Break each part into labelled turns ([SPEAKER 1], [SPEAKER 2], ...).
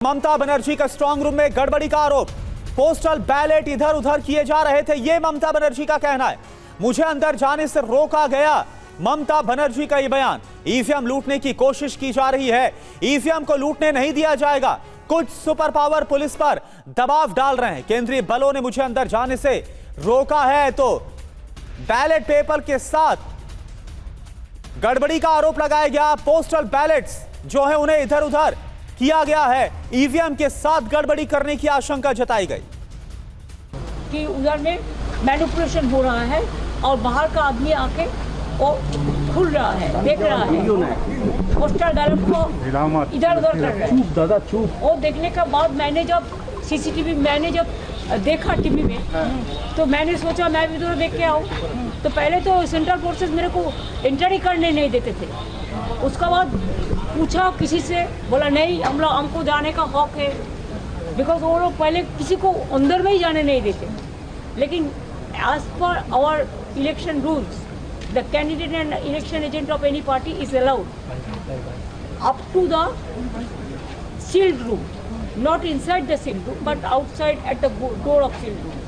[SPEAKER 1] ममता बनर्जी का strong room में गड़बड़ी का आरोप, पोस्टल बैलेट इधर उधर किए जा रहे थे, यह ममता बनर्जी का कहना है। मुझे अंदर जाने से रोका गया, ममता बनर्जी का यह बयान। ईवीएम लूटने की कोशिश की जा रही है, ईवीएम को लूटने नहीं दिया जाएगा। कुछ सुपर पावर पुलिस पर दबाव डाल रहे हैं, केंद्रीय बलों ने मुझे अंदर जाने से रोका है, तो बैलेट पेपर के साथ गड़बड़ी का आरोप लगाया गया। पोस्टल बैलेट्स जो है उन्हें इधर उधर किया गया है, ईवीएम के साथ गड़बड़ी करने की आशंका जताई गई
[SPEAKER 2] कि उधर में मैनिपुलेशन हो रहा है और बाहर का आदमी आके वो खुल रहा है, देख रहा है, पोस्टल बैलेट को इधर उधर कर रहा है। वो देखने के बाद मैंने जब सीसीटीवी देखा टीवी में, तो मैंने सोचा मैं भी उधर देख के आऊँ। तो पहले तो सेंट्रल फोर्सेस मेरे को एंटर ही करने नहीं देते थे। उसका बाद पूछा किसी से, बोला नहीं हमको जाने का हक है, बिकॉज वो लोग पहले किसी को अंदर में ही जाने नहीं देते। लेकिन as per our election rules, the candidate and election agent of any party is allowed up to the sealed room, not inside the sealed room but outside at the door of sealed room.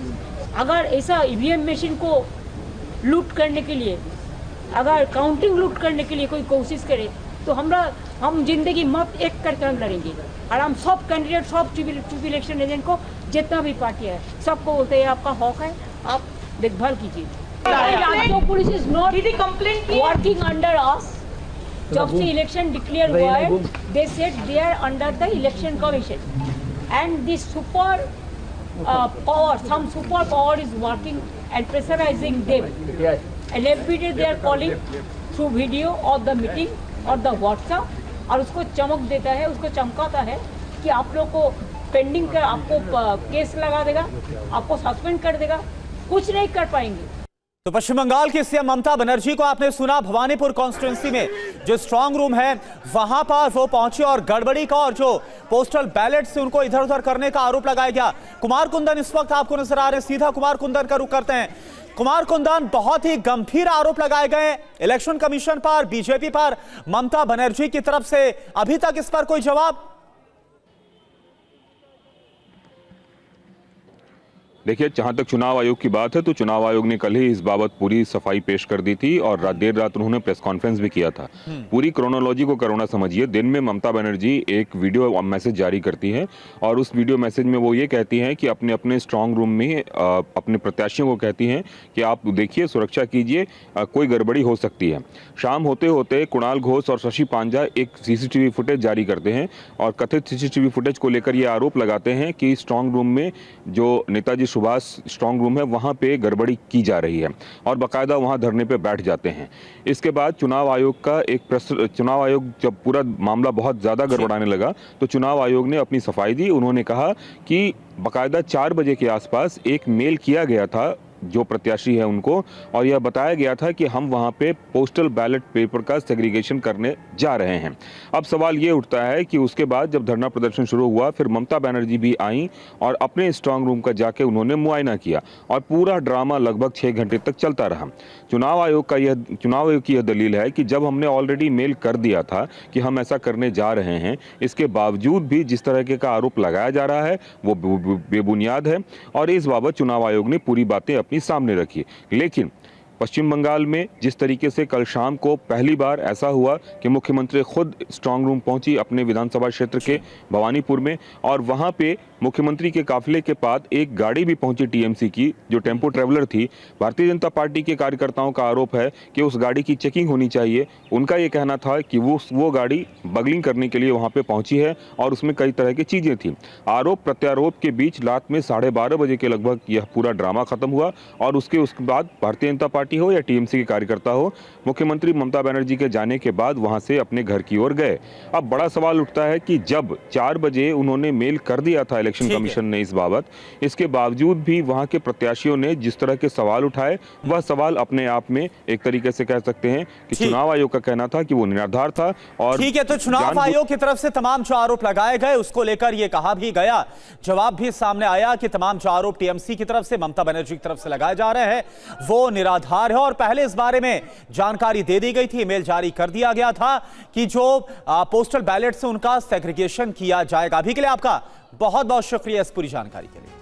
[SPEAKER 2] अगर ऐसा EVM machine को लूट करने के लिए, अगर counting लूट करने के लिए कोई कोशिश करे तो हम जिंदगी मत एक करके हम लड़ेंगे। और हम सब कैंडिडेट, सब चीफ इलेक्शन एजेंट को, जितना भी पार्टी है, सबको बोलते हैं आपका हक है, आप देखभाल कीजिए। Police is not working under us. जब से इलेक्शन डिक्लेयर हुआ है, they said they are under the election commission and this super power, some super power is working and pressurizing them. And every day they are calling through video or the meeting or the WhatsApp, और उसको चमक देता है, उसको चमकाता है कि आप लोग को पेंडिंग कर, आपको केस लगा देगा, आपको सस्पेंड कर देगा, कुछ नहीं कर पाएंगे।
[SPEAKER 1] तो पश्चिम बंगाल की सीएम ममता बनर्जी को आपने सुना, भवानीपुर कॉन्स्टिट्यूंसी में जो स्ट्रांग रूम है वहां पर वो पहुंचे और गड़बड़ी का और जो पोस्टल बैलेट से उनको इधर उधर करने का आरोप लगाया गया। कुमार कुंदन इस वक्त आपको नजर आ रहे हैं, सीधा कुमार कुंदन का रुख करते हैं। कुमार कुंदन, बहुत ही गंभीर आरोप लगाए गए इलेक्शन कमीशन पर, बीजेपी पर, ममता बनर्जी की तरफ से। अभी तक इस पर कोई जवाब?
[SPEAKER 3] देखिए, जहां तक चुनाव आयोग की बात है तो चुनाव आयोग ने कल ही इस बाबत पूरी सफाई पेश कर दी थी और देर रात उन्होंने प्रेस कॉन्फ्रेंस भी किया था। पूरी क्रोनोलॉजी को करुणा समझिए। दिन में ममता बनर्जी एक वीडियो मैसेज जारी करती हैं और उस वीडियो मैसेज में वो ये कहती हैं कि अपने अपने स्ट्रांग रूम में अपने प्रत्याशियों को कहती हैं कि आप देखिए, सुरक्षा कीजिए, कोई गड़बड़ी हो सकती है। शाम होते होते कुणाल घोष और शशि पांजा एक सीसीटीवी फुटेज जारी करते हैं और कथित सीसीटीवी फुटेज को लेकर ये आरोप लगाते हैं कि स्ट्रांग रूम में जो नेताजी सुभाष स्ट्रांग रूम है वहां पे गड़बड़ी की जा रही है और बाकायदा वहां धरने पे बैठ जाते हैं। इसके बाद चुनाव आयोग जब पूरा मामला बहुत ज्यादा गड़बड़ाने लगा तो चुनाव आयोग ने अपनी सफाई दी। उन्होंने कहा कि बाकायदा 4 बजे के आसपास एक मेल किया गया था जो प्रत्याशी है उनको, और यह बताया गया था कि हम वहां पे पोस्टल बैलेट पेपर का सेग्रीगेशन करने जा रहे हैं। अब सवाल ये उठता है कि उसके बाद जब धरना प्रदर्शन शुरू हुआ, फिर ममता बनर्जी भी आई और अपने स्ट्रांग रूम का जाके उन्होंने मुआयना किया और पूरा ड्रामा लगभग 6 घंटे तक चलता रहा। चुनाव आयोग की यह दलील है कि जब हमने ऑलरेडी मेल कर दिया था कि हम ऐसा करने जा रहे हैं, इसके बावजूद भी जिस तरह का आरोप लगाया जा रहा है वो बेबुनियाद है और इस बाबत चुनाव आयोग ने पूरी बातें अपनी सामने रखी। लेकिन पश्चिम बंगाल में जिस तरीके से कल शाम को पहली बार ऐसा हुआ कि मुख्यमंत्री खुद स्ट्रांग रूम पहुंची अपने विधानसभा क्षेत्र के भवानीपुर में, और वहां पे मुख्यमंत्री के काफिले के पास एक गाड़ी भी पहुंची टीएमसी की जो टेम्पो ट्रैवलर थी। भारतीय जनता पार्टी के कार्यकर्ताओं का आरोप है कि उस गाड़ी की चेकिंग होनी चाहिए। उनका ये कहना था कि वो गाड़ी बगलिंग करने के लिए वहां पे पहुंची है और उसमें कई तरह की चीजें थी। आरोप प्रत्यारोप के बीच रात में 12:30 बजे के लगभग यह पूरा ड्रामा खत्म हुआ और उसके बाद भारतीय जनता पार्टी हो या टीएमसी के कार्यकर्ता हो, मुख्यमंत्री ममता बनर्जी के जाने के बाद वहां से अपने घर की ओर गए। अब बड़ा सवाल उठता है कि जब 4 बजे उन्होंने मेल कर दिया था इलेक्शन कमीशन ने इस बाबत, इसके बावजूद भी वहां के प्रत्याशियों ने जिस तरह के सवाल उठाए, वह सवाल अपने आप में एक तरीके से कह सकते हैं कि चुनाव आयोग का कहना था कि वो निराधार था। और
[SPEAKER 1] ठीक है, तो चुनाव आयोग की तरफ से तमाम जो आरोप लगाए गए उसको लेकर यह कहा भी गया, जवाब भी सामने आया कि तमाम जो आरोप टीएमसी की तरफ से, ममता बनर्जी की तरफ से लगाए जा रहे हैं वो निराधार इंतजार है और पहले इस बारे में जानकारी दे दी गई थी, ईमेल जारी कर दिया गया था कि जो पोस्टल बैलेट से उनका सेग्रीगेशन किया जाएगा। अभी के लिए आपका बहुत बहुत शुक्रिया इस पूरी जानकारी के लिए।